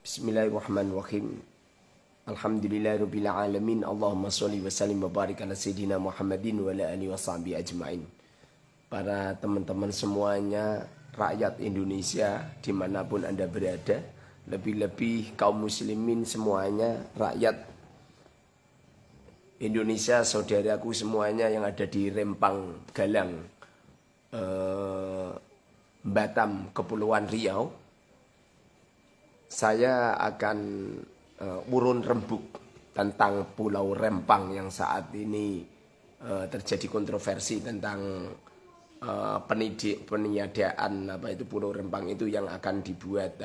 Bismillahirrahmanirrahim. Alhamdulillahirabbil alamin. Allahumma shalli wa sallim wa barik ala sayyidina Muhammadin wa ala alihi washabihi ajmain. Para teman-teman semuanya, rakyat Indonesia dimanapun Anda berada, lebih-lebih kaum muslimin semuanya, rakyat Indonesia, saudaraku semuanya yang ada di Rempang, Galang, Batam, Kepulauan Riau. Saya akan urun rembuk tentang Pulau Rempang yang saat ini terjadi kontroversi tentang peniadaan Pulau Rempang itu yang akan dibuat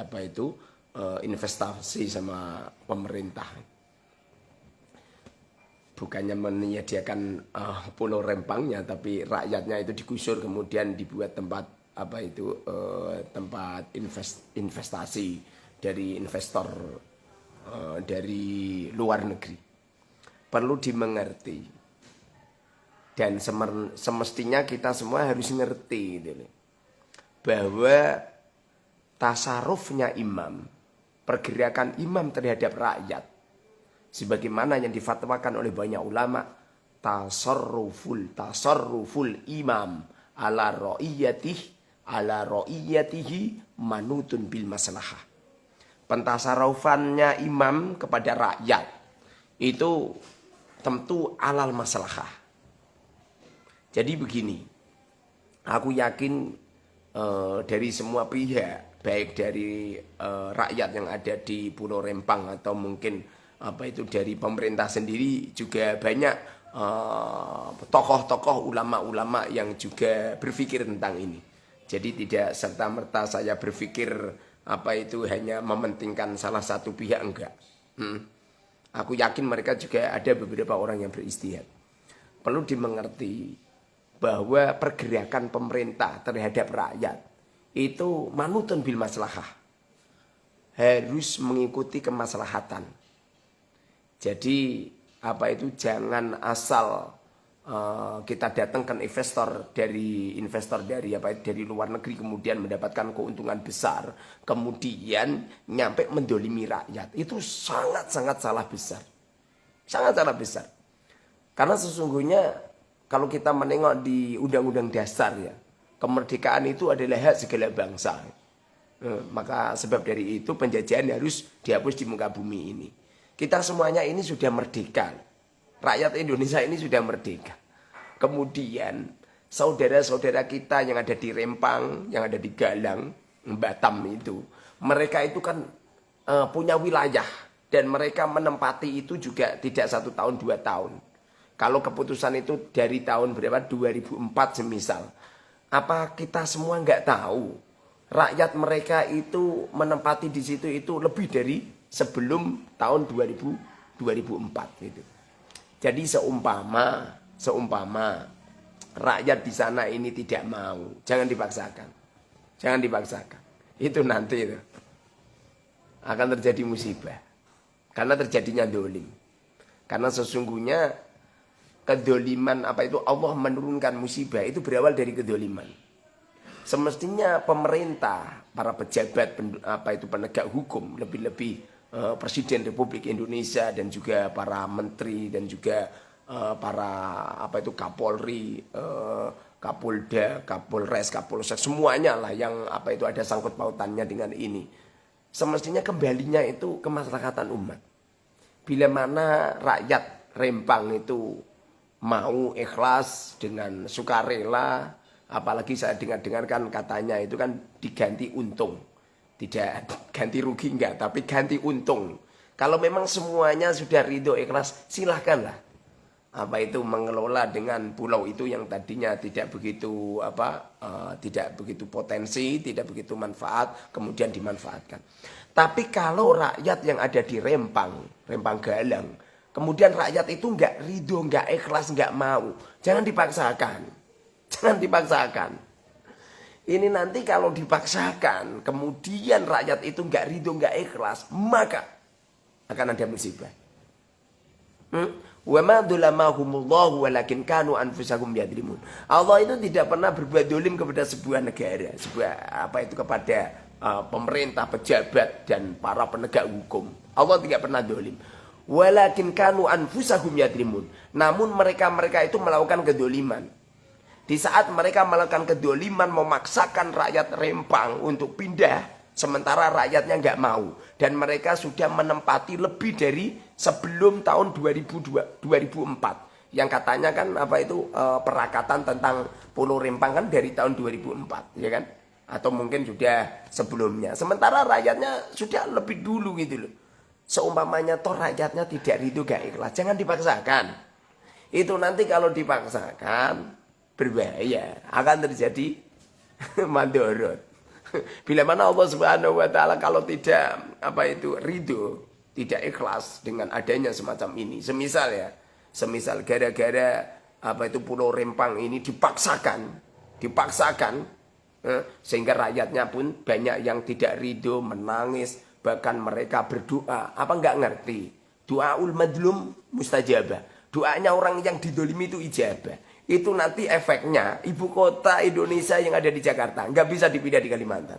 investasi sama pemerintah. Bukannya menyediakan Pulau Rempangnya, tapi rakyatnya itu digusur kemudian dibuat tempat tempat investasi dari investor dari luar negeri. Perlu dimengerti dan semestinya kita semua harus ngerti bahwa tasarufnya imam, pergerakan imam terhadap rakyat, sebagaimana yang difatwakan oleh banyak ulama, tasarruful imam ala ra'iyatihi manutun bil maslahah. Pentasarrufannya imam kepada rakyat itu tentu alal maslahah. Jadi begini, aku yakin dari semua pihak, baik dari rakyat yang ada di Pulau Rempang atau mungkin dari pemerintah sendiri, juga banyak tokoh-tokoh ulama-ulama yang juga berpikir tentang ini. Jadi tidak serta-merta saya berpikir hanya mementingkan salah satu pihak, enggak. Aku yakin mereka juga ada beberapa orang yang beristihad. Perlu dimengerti bahwa pergerakan pemerintah terhadap rakyat itu manutun bil maslahah, harus mengikuti kemaslahatan. Jadi jangan asal kita datangkan investor dari luar negeri kemudian mendapatkan keuntungan besar, kemudian nyampe mendolimi rakyat. Itu sangat-sangat salah besar. Sangat salah besar. Karena sesungguhnya kalau kita menengok di Undang-Undang Dasar ya, kemerdekaan itu adalah hak segala bangsa. Maka sebab dari itu penjajahan harus dihapus di muka bumi ini. Kita semuanya ini sudah merdeka. Rakyat Indonesia ini sudah merdeka. Kemudian saudara-saudara kita yang ada di Rempang, yang ada di Galang, Batam itu, mereka itu kan punya wilayah dan mereka menempati itu juga tidak 1 tahun 2 tahun. Kalau keputusan itu dari tahun 2004 semisal, apa kita semua nggak tahu rakyat mereka itu menempati di situ itu lebih dari sebelum tahun 2004 gitu. Jadi seumpama rakyat di sana ini tidak mau, jangan dipaksakan. Jangan dipaksakan. Itu nanti itu akan terjadi musibah. Karena terjadinya dolim. Karena sesungguhnya kedoliman Allah menurunkan musibah itu berawal dari kedoliman. Semestinya pemerintah, para pejabat penegak hukum, lebih-lebih Presiden Republik Indonesia dan juga para menteri dan juga para Kapolri, Kapolda, Kapolres, Kapolsek, semuanya lah yang ada sangkut pautannya dengan ini. Semestinya kembalinya itu kemaslahatan umat. Bila mana rakyat Rempang itu mau ikhlas dengan sukarela, apalagi saya dengar-dengarkan katanya itu kan diganti untung. Tidak ganti rugi enggak, tapi ganti untung. Kalau memang semuanya sudah ridho ikhlas, silahkanlah mengelola dengan pulau itu yang tadinya tidak begitu tidak begitu potensi, tidak begitu manfaat, kemudian dimanfaatkan. Tapi kalau rakyat yang ada di Rempang Galang, kemudian rakyat itu enggak ridho, enggak ikhlas, enggak mau, jangan dipaksakan. Jangan dipaksakan. Ini nanti kalau dipaksakan, kemudian rakyat itu enggak ridho, enggak ikhlas, maka akan ada musibah. Wa ma dzulamahumullahu walakin kanu anfusahum yadzlimun. Allah itu tidak pernah berbuat dolim kepada sebuah negara, kepada pemerintah, pejabat dan para penegak hukum. Allah tidak pernah dolim. Walakin kanu anfusahum yadrimun. Namun mereka-mereka itu melakukan kedoliman. Di saat mereka melakukan kedoliman, memaksakan rakyat Rempang untuk pindah, sementara rakyatnya nggak mau. Dan mereka sudah menempati lebih dari sebelum tahun 2004. Yang katanya kan perakatan tentang Pulau Rempang kan dari tahun 2004, ya kan? Atau mungkin sudah sebelumnya. Sementara rakyatnya sudah lebih dulu gitu loh. Seumpamanya toh rakyatnya tidak ridho gak ikhlas, jangan dipaksakan. Itu nanti kalau dipaksakan berbahaya, akan terjadi mandorot. Bila mana Allah Subhanahu wa taala kalau tidak ridho, tidak ikhlas dengan adanya semacam ini. Semisal gara-gara Pulau Rempang ini dipaksakan, sehingga rakyatnya pun banyak yang tidak ridho, menangis. Bahkan mereka berdoa, nggak ngerti. Doaul madlum mustajabah. Doanya orang yang didolimi itu ijabah. Itu nanti efeknya ibu kota Indonesia yang ada di Jakarta nggak bisa dipindah di Kalimantan.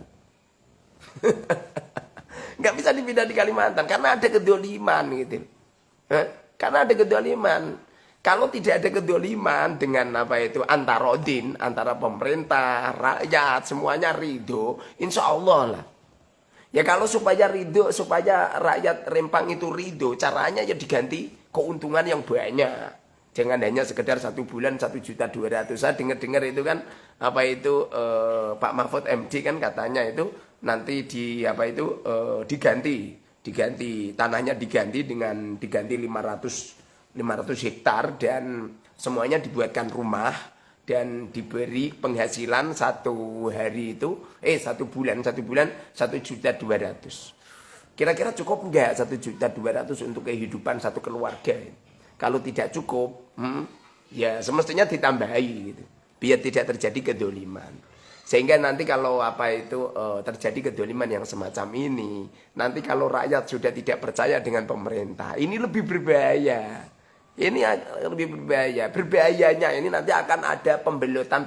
Nggak bisa dipindah di Kalimantan karena ada kedoliman gitu. Karena ada kedoliman. Kalau tidak ada kedoliman dengan antarodin, antara pemerintah, rakyat, semuanya ridho, insya Allah lah. Ya kalau supaya ridho, supaya rakyat Rempang itu ridho, caranya ya diganti keuntungan yang banyak. Jangan hanya sekedar 1 bulan 1.200.000. Saya dengar itu kan Pak Mahfud MD kan katanya itu nanti diganti tanahnya diganti 500 hektar dan semuanya dibuatkan rumah. Dan diberi penghasilan 1 bulan 1.200.000. Kira-kira cukup enggak 1.200.000 untuk kehidupan satu keluarga? Kalau tidak cukup, ya semestinya ditambahi gitu, biar tidak terjadi kedoliman. Sehingga nanti kalau terjadi kedoliman yang semacam ini, nanti kalau rakyat sudah tidak percaya dengan pemerintah, ini lebih berbahaya. Ini lebih berbahaya. Berbahayanya ini nanti akan ada pembelotan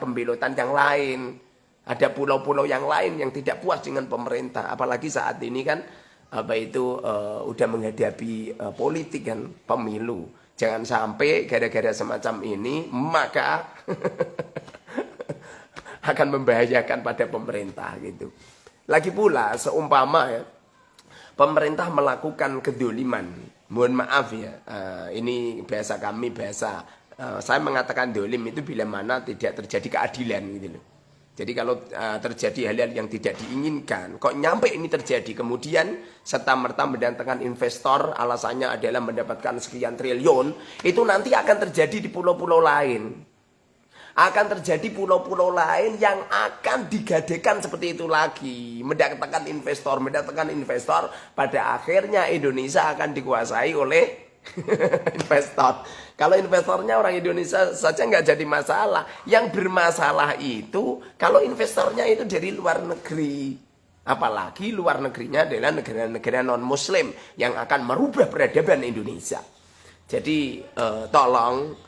yang lain. Ada pulau-pulau yang lain yang tidak puas dengan pemerintah. Apalagi saat ini kan udah menghadapi politik kan, pemilu. Jangan sampai gara-gara semacam ini maka akan membahayakan pada pemerintah gitu. Lagi pula seumpama ya pemerintah melakukan kedoliman. Mohon maaf ya, ini bahasa kami, saya mengatakan dolim itu bila mana tidak terjadi keadilan gitu loh. Jadi kalau terjadi hal-hal yang tidak diinginkan, kok nyampe ini terjadi, kemudian serta-merta mendatangkan investor, alasannya adalah mendapatkan sekian triliun, itu nanti akan terjadi di pulau-pulau lain. Akan terjadi pulau-pulau lain yang akan digadekan seperti itu lagi. Mendatangkan investor. Pada akhirnya Indonesia akan dikuasai oleh investor. Kalau investornya orang Indonesia saja nggak jadi masalah. Yang bermasalah itu kalau investornya itu dari luar negeri. Apalagi luar negerinya adalah negara-negara non-muslim yang akan merubah peradaban Indonesia. Jadi tolong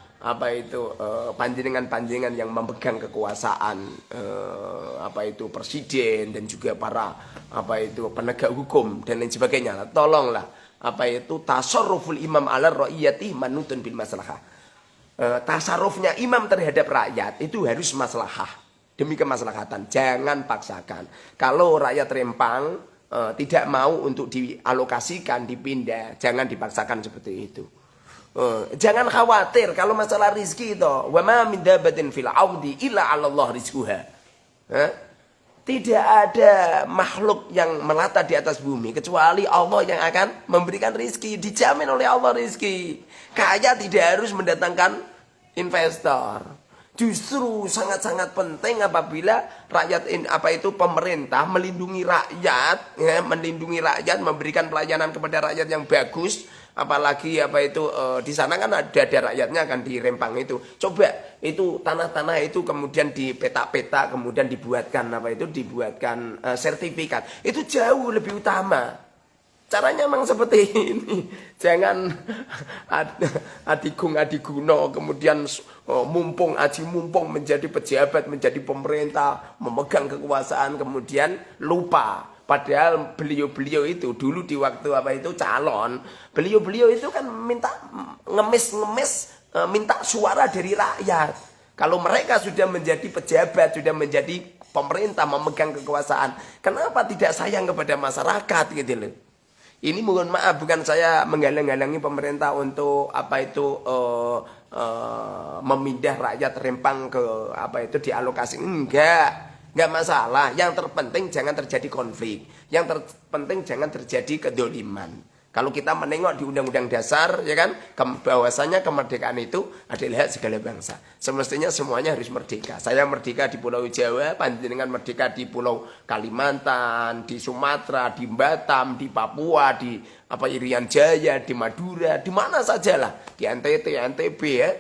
panjenengan-panjenengan yang memegang kekuasaan presiden dan juga para penegak hukum dan lain sebagainya, tolonglah tasarruful imam ala ra'iyati manutun bil maslahah. Tasarrufnya imam terhadap rakyat itu harus maslahah, demi kemaslahatan, jangan paksakan. Kalau rakyat Rempang tidak mau untuk dialokasikan, dipindah, jangan dipaksakan seperti itu. Jangan khawatir kalau masalah rizki itu. Wa ma min dabatin fil ardi illa 'ala Allah rizquha. Tidak ada makhluk yang melata di atas bumi kecuali Allah yang akan memberikan rizki. Dijamin oleh Allah rizki. Kaya tidak harus mendatangkan investor. Justru sangat-sangat penting apabila rakyat pemerintah melindungi rakyat, memberikan pelayanan kepada rakyat yang bagus. Apalagi di sana kan ada rakyatnya kan di Rempang itu. Coba itu tanah-tanah itu kemudian dipeta-peta, kemudian dibuatkan sertifikat. Itu jauh lebih utama. Caranya memang seperti ini. Jangan adiguno kemudian mumpung menjadi pejabat, menjadi pemerintah, memegang kekuasaan kemudian lupa Padahal beliau-beliau itu dulu di waktu apa itu calon, beliau-beliau itu kan minta ngemis-ngemis, minta suara dari rakyat. Kalau mereka sudah menjadi pejabat, sudah menjadi pemerintah, memegang kekuasaan, kenapa tidak sayang kepada masyarakat gitu loh. Ini mohon maaf, bukan saya menghalang-halangi pemerintah untuk apa itu memindah rakyat Rempang ke apa itu dialokasi, enggak masalah. Yang terpenting jangan terjadi konflik, yang terpenting jangan terjadi kedoliman. Kalau kita menengok di Undang-Undang Dasar, ya kan, bahwasanya kemerdekaan itu adalah hak segala bangsa. Semestinya semuanya harus merdeka. Saya merdeka di Pulau Jawa, panjenengan merdeka di Pulau Kalimantan, di Sumatera, di Batam, di Papua, di Irian Jaya, di Madura, di mana sajalah, di NTT, NTB ya.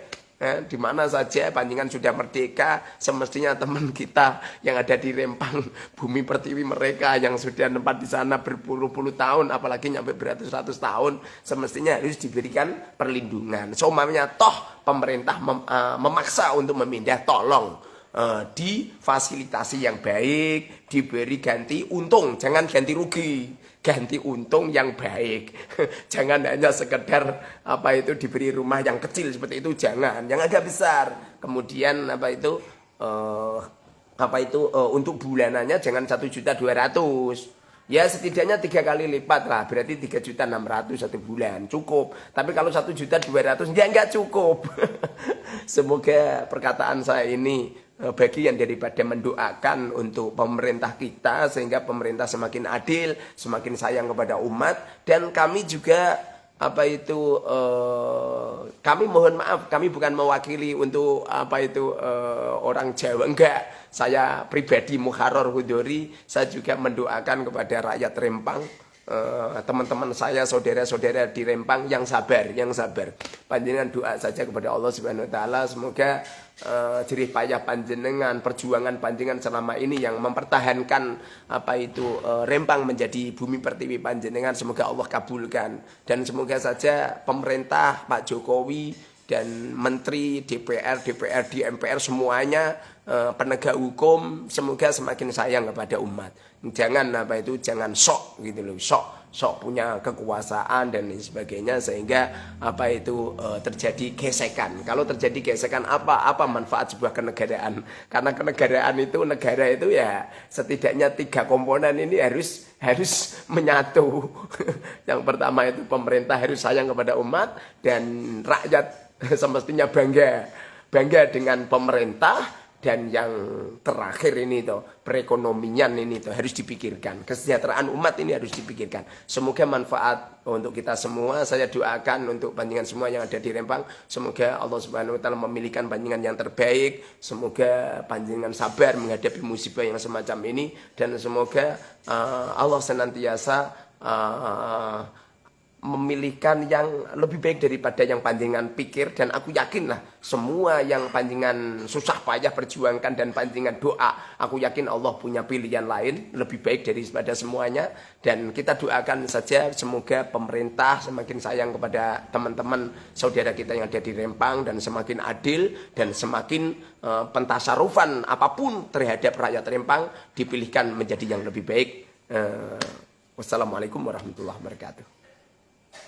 Di mana saja panjenengan sudah merdeka, semestinya teman kita yang ada di Rempang, bumi pertiwi mereka yang sudah tempat di sana berpuluh-puluh tahun, apalagi nyampe beratus-ratus tahun, semestinya harus diberikan perlindungan. Soalnya toh pemerintah memaksa untuk memindah, tolong difasilitasi yang baik, diberi ganti untung, jangan ganti rugi. Ganti untung yang baik. Jangan hanya sekedar apa itu diberi rumah yang kecil seperti itu, jangan, yang agak besar. Kemudian apa itu untuk bulanannya jangan 1.200.000. Ya setidaknya 3 kali lipat lah, berarti 3.600.000 satu bulan, cukup. Tapi kalau 1.200.000 ya enggak cukup. Semoga perkataan saya ini bagian daripada mendoakan untuk pemerintah kita, sehingga pemerintah semakin adil, semakin sayang kepada umat. Dan kami juga kami mohon maaf, kami bukan mewakili untuk orang Jawa, enggak. Saya pribadi Muharrar Hudori, saya juga mendoakan kepada rakyat Rempang, teman-teman saya, saudara-saudara di Rempang yang sabar. Panjenengan doa saja kepada Allah Subhanahu wa taala, semoga jerih payah panjenengan, perjuangan panjenengan selama ini yang mempertahankan Rempang menjadi bumi pertiwi panjenengan, semoga Allah kabulkan. Dan semoga saja pemerintah, Pak Jokowi dan menteri, DPR, DPRD, MPR semuanya, penegak hukum, semoga semakin sayang kepada umat. Jangan jangan sok gitu loh, sok punya kekuasaan dan lain sebagainya, sehingga terjadi gesekan. Kalau terjadi gesekan, apa manfaat sebuah kenegaraan? Karena kenegaraan itu, negara itu ya setidaknya 3 komponen ini harus menyatu. Yang pertama itu pemerintah harus sayang kepada umat, dan rakyat semestinya bangga dengan pemerintah. Dan yang terakhir ini perekonomian ini harus dipikirkan. Kesejahteraan umat ini harus dipikirkan. Semoga manfaat untuk kita semua. Saya doakan untuk panjenengan semua yang ada di Rempang. Semoga Allah Subhanahu wa taala memilihkan panjenengan yang terbaik. Semoga panjenengan sabar menghadapi musibah yang semacam ini, dan semoga Allah senantiasa memilihkan yang lebih baik daripada yang panjenengan pikir. Dan aku yakinlah semua yang panjenengan susah payah perjuangkan dan panjenengan doa, aku yakin Allah punya pilihan lain lebih baik daripada semuanya. Dan kita doakan saja semoga pemerintah semakin sayang kepada teman-teman saudara kita yang ada di Rempang, dan semakin adil dan semakin pentasarufan apapun terhadap rakyat Rempang dipilihkan menjadi yang lebih baik. Wassalamualaikum warahmatullahi wabarakatuh.